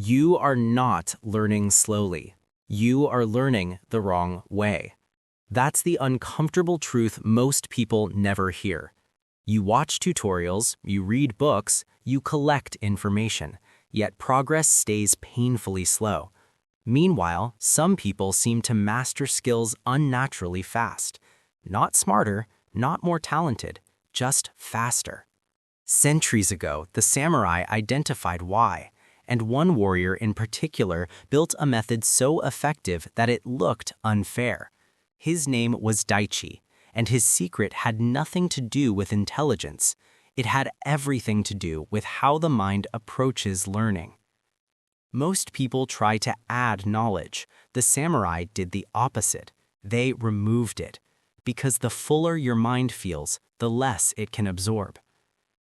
You are not learning slowly. You are learning the wrong way. That's the uncomfortable truth most people never hear. You watch tutorials, you read books, you collect information, yet progress stays painfully slow. Meanwhile, some people seem to master skills unnaturally fast. Not smarter, not more talented, just faster. Centuries ago, the samurai identified why, and one warrior in particular built a method so effective that it looked unfair. His name was Daichi, and his secret had nothing to do with intelligence. It had everything to do with how the mind approaches learning. Most people try to add knowledge. The samurai did the opposite. They removed it, because the fuller your mind feels, the less it can absorb.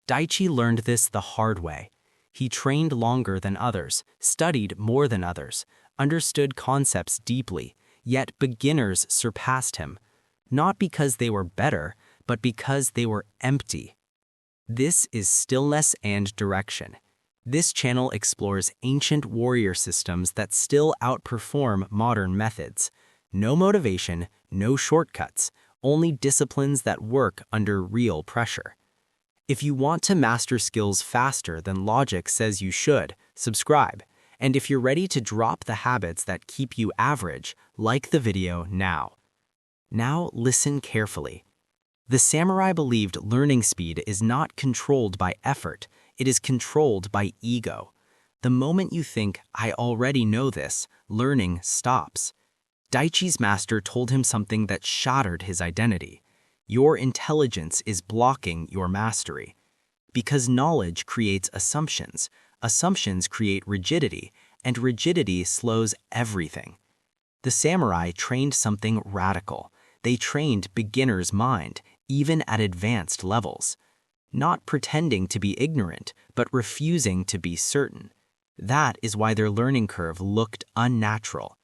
Daichi learned this the hard way. He trained longer than others, studied more than others, understood concepts deeply, yet beginners surpassed him, not because they were better, but because they were empty. This is Stillness and Direction. This channel explores ancient warrior systems that still outperform modern methods. No motivation, no shortcuts, only disciplines that work under real pressure. If you want to master skills faster than logic says you should, subscribe. And if you're ready to drop the habits that keep you average, like the video now. Now listen carefully. The samurai believed learning speed is not controlled by effort, it is controlled by ego. The moment you think, I already know this, learning stops. Daichi's master told him something that shattered his identity. Your intelligence is blocking your mastery. Because knowledge creates assumptions, assumptions create rigidity, and rigidity slows everything. The samurai trained something radical. They trained beginner's mind, even at advanced levels. Not pretending to be ignorant, but refusing to be certain. That is why their learning curve looked unnatural.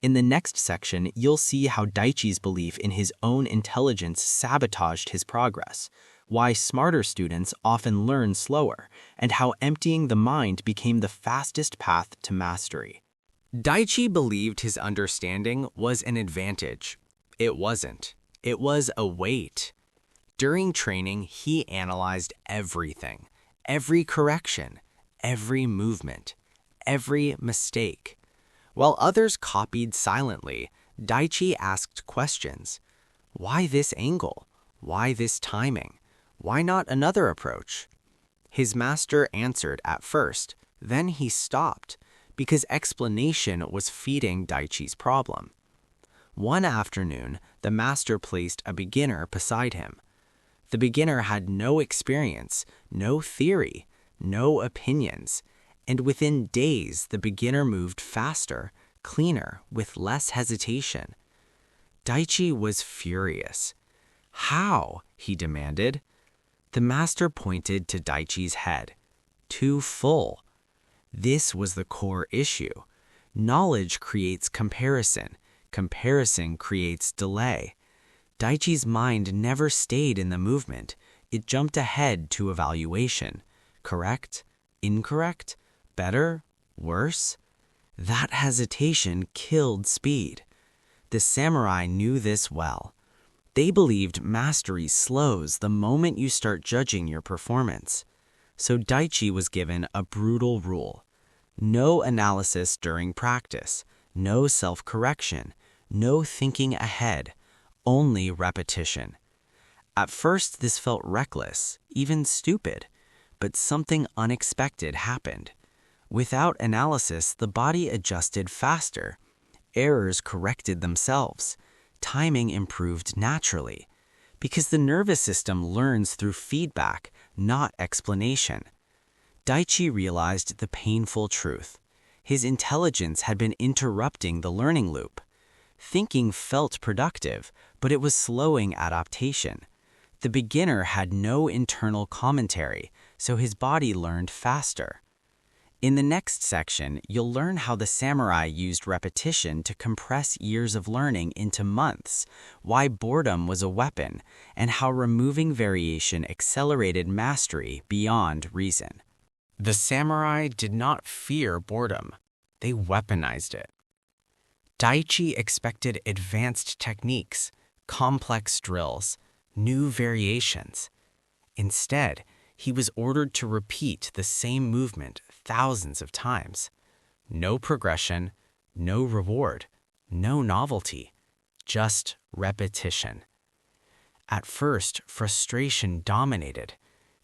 In the next section, you'll see how Daichi's belief in his own intelligence sabotaged his progress, why smarter students often learn slower, and how emptying the mind became the fastest path to mastery. Daichi believed his understanding was an advantage. It wasn't. It was a weight. During training, he analyzed everything, every correction, every movement, every mistake. While others copied silently, Daichi asked questions. Why this angle? Why this timing? Why not another approach? His master answered at first, then he stopped, because explanation was feeding Daichi's problem. One afternoon, the master placed a beginner beside him. The beginner had no experience, no theory, no opinions, and within days the beginner moved faster, cleaner, with less hesitation. Daichi was furious. How? He demanded. The master pointed to Daichi's head. Too full. This was the core issue. Knowledge creates comparison. Comparison creates delay. Daichi's mind never stayed in the movement. It jumped ahead to evaluation. Correct? Incorrect? Better? Worse? That hesitation killed speed. The samurai knew this well. They believed mastery slows the moment you start judging your performance. So Daichi was given a brutal rule. No analysis during practice, no self-correction, no thinking ahead, only repetition. At first, this felt reckless, even stupid, but something unexpected happened. Without analysis, the body adjusted faster. Errors corrected themselves. Timing improved naturally, because the nervous system learns through feedback, not explanation. Daichi realized the painful truth. His intelligence had been interrupting the learning loop. Thinking felt productive, but it was slowing adaptation. The beginner had no internal commentary, so his body learned faster. In the next section, you'll learn how the samurai used repetition to compress years of learning into months, why boredom was a weapon, and how removing variation accelerated mastery beyond reason. The samurai did not fear boredom. They weaponized it. Daichi expected advanced techniques, complex drills, new variations. Instead, he was ordered to repeat the same movement thousands of times. No progression, no reward, no novelty, just repetition. At first, frustration dominated.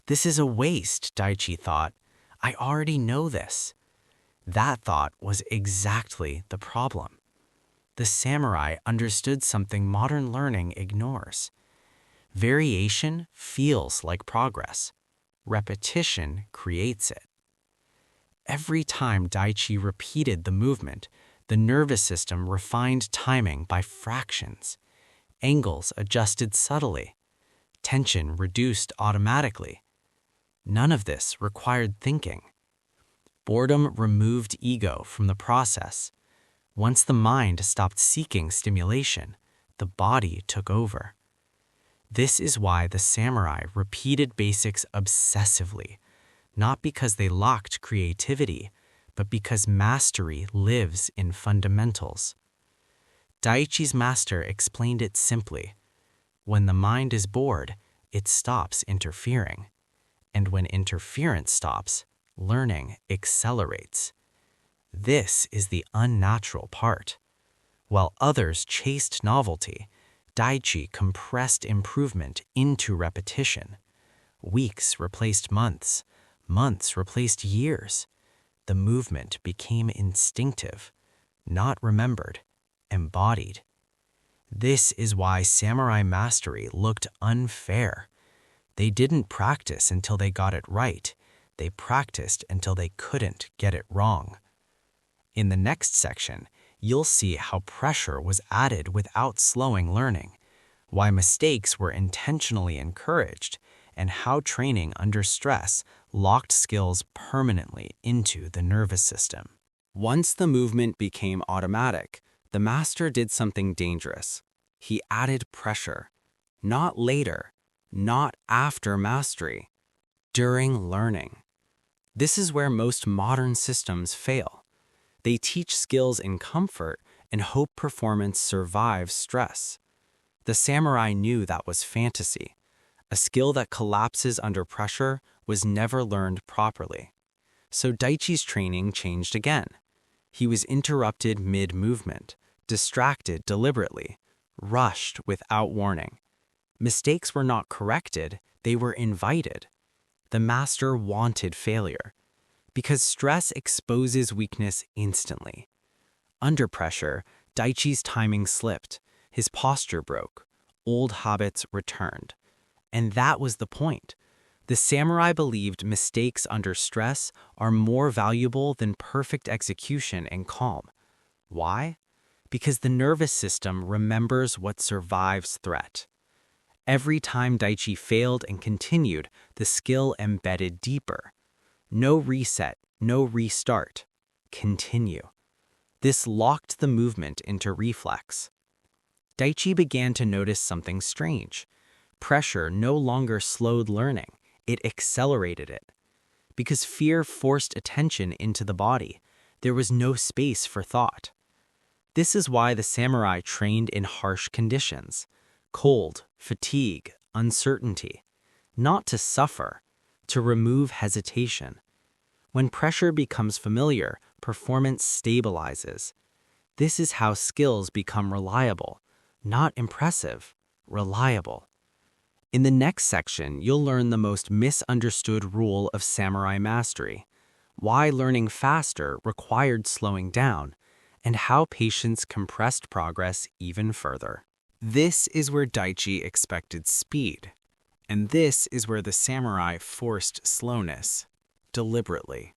This is a waste, Daichi thought. I already know this. That thought was exactly the problem. The samurai understood something modern learning ignores. Variation feels like progress. Repetition creates it. Every time Daichi repeated the movement, the nervous system refined timing by fractions. Angles adjusted subtly. Tension reduced automatically. None of this required thinking. Boredom removed ego from the process. Once the mind stopped seeking stimulation, the body took over. This is why the samurai repeated basics obsessively, not because they lacked creativity, but because mastery lives in fundamentals. Daichi's master explained it simply. When the mind is bored, it stops interfering. And when interference stops, learning accelerates. This is the unnatural part. While others chased novelty, Daichi compressed improvement into repetition. Weeks replaced months, months replaced years. The movement became instinctive, not remembered, embodied. This is why samurai mastery looked unfair. They didn't practice until they got it right. They practiced until they couldn't get it wrong. In the next section, you'll see how pressure was added without slowing learning, why mistakes were intentionally encouraged, and how training under stress locked skills permanently into the nervous system. Once the movement became automatic, the master did something dangerous. He added pressure. Not later, not after mastery, during learning. This is where most modern systems fail. They teach skills in comfort and hope performance survives stress. The samurai knew that was fantasy. A skill that collapses under pressure was never learned properly. So Daichi's training changed again. He was interrupted mid-movement, distracted deliberately, rushed without warning. Mistakes were not corrected, they were invited. The master wanted failure, because stress exposes weakness instantly. Under pressure, Daichi's timing slipped, his posture broke, old habits returned. And that was the point. The samurai believed mistakes under stress are more valuable than perfect execution in calm. Why? Because the nervous system remembers what survives threat. Every time Daichi failed and continued, the skill embedded deeper. No reset, no restart. Continue. This locked the movement into reflex. Daichi began to notice something strange. Pressure no longer slowed learning, it accelerated it. Because fear forced attention into the body, there was no space for thought. This is why the samurai trained in harsh conditions. Cold, fatigue, uncertainty. Not to suffer, to remove hesitation. When pressure becomes familiar, performance stabilizes. This is how skills become reliable, not impressive, reliable. In the next section, you'll learn the most misunderstood rule of samurai mastery, why learning faster required slowing down, and how patience compressed progress even further. This is where Daichi expected speed, and this is where the samurai forced slowness, deliberately.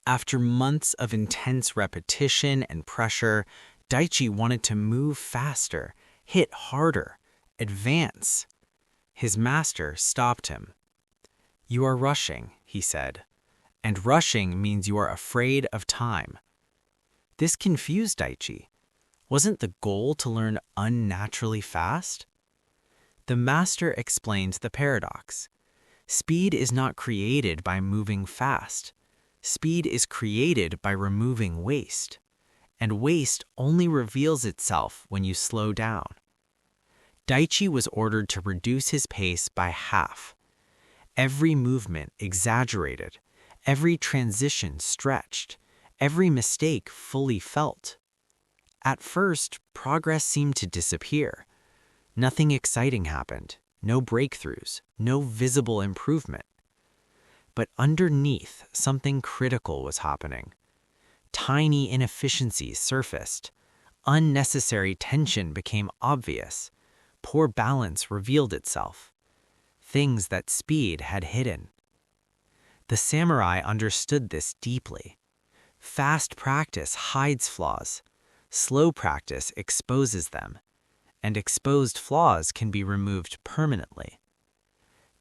After months of intense repetition and pressure, Daichi wanted to move faster, hit harder, advance. His master stopped him. "You are rushing," he said, "and rushing means you are afraid of time." This confused Daichi. Wasn't the goal to learn unnaturally fast? The master explained the paradox. Speed is not created by moving fast. Speed is created by removing waste. And waste only reveals itself when you slow down. Daichi was ordered to reduce his pace by half. Every movement exaggerated, every transition stretched, every mistake fully felt. At first, progress seemed to disappear. Nothing exciting happened, no breakthroughs, no visible improvement. But underneath, something critical was happening. Tiny inefficiencies surfaced. Unnecessary tension became obvious. Poor balance revealed itself. Things that speed had hidden. The samurai understood this deeply. Fast practice hides flaws. Slow practice exposes them. And exposed flaws can be removed permanently.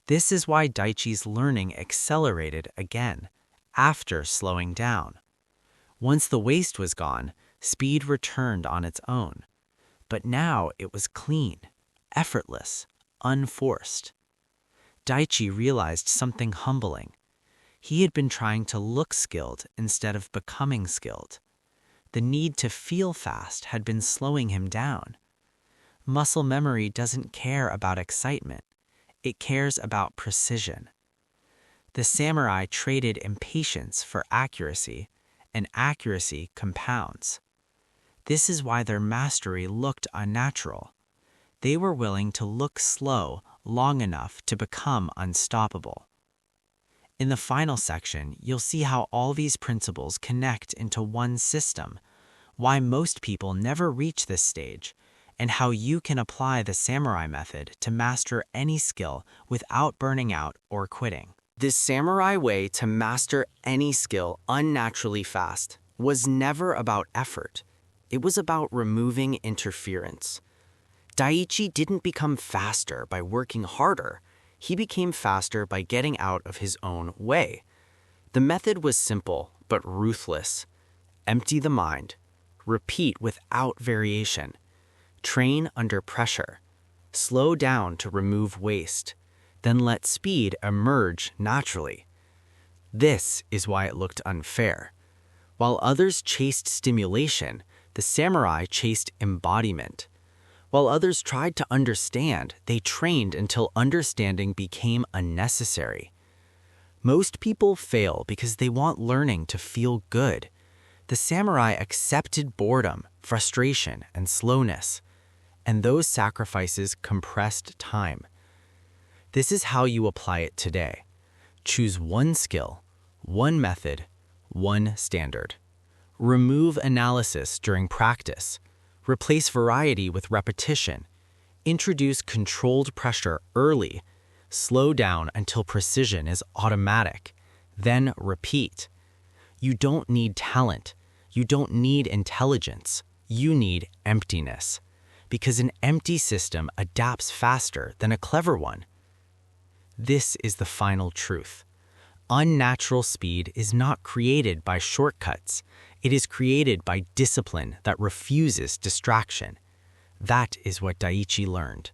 This is why Daichi's learning accelerated again, after slowing down. Once the waste was gone, speed returned on its own. But now it was clean, effortless, unforced. Daichi realized something humbling. He had been trying to look skilled instead of becoming skilled. The need to feel fast had been slowing him down. Muscle memory doesn't care about excitement. It cares about precision. The samurai traded impatience for accuracy, and accuracy compounds. This is why their mastery looked unnatural. They were willing to look slow long enough to become unstoppable. In the final section, you'll see how all these principles connect into one system, why most people never reach this stage, and how you can apply the samurai method to master any skill without burning out or quitting. This samurai way to master any skill unnaturally fast was never about effort. It was about removing interference. Daichi didn't become faster by working harder. He became faster by getting out of his own way. The method was simple but ruthless. Empty the mind. Repeat without variation. Train under pressure. Slow down to remove waste. Then let speed emerge naturally. This is why it looked unfair. While others chased stimulation, the samurai chased embodiment. While others tried to understand, they trained until understanding became unnecessary. Most people fail because they want learning to feel good. The samurai accepted boredom, frustration, and slowness, and those sacrifices compressed time. This is how you apply it today. Choose one skill, one method, one standard. Remove analysis during practice. Replace variety with repetition. Introduce controlled pressure early. Slow down until precision is automatic. Then repeat. You don't need talent. You don't need intelligence. You need emptiness. Because an empty system adapts faster than a clever one. This is the final truth. Unnatural speed is not created by shortcuts. It is created by discipline that refuses distraction. That is what Daichi learned.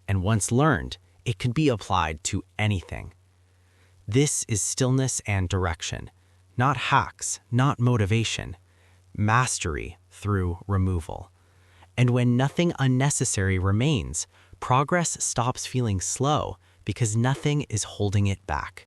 And once learned, it could be applied to anything. This is stillness and direction. Not hacks, not motivation. Mastery through removal. And when nothing unnecessary remains, progress stops feeling slow because nothing is holding it back.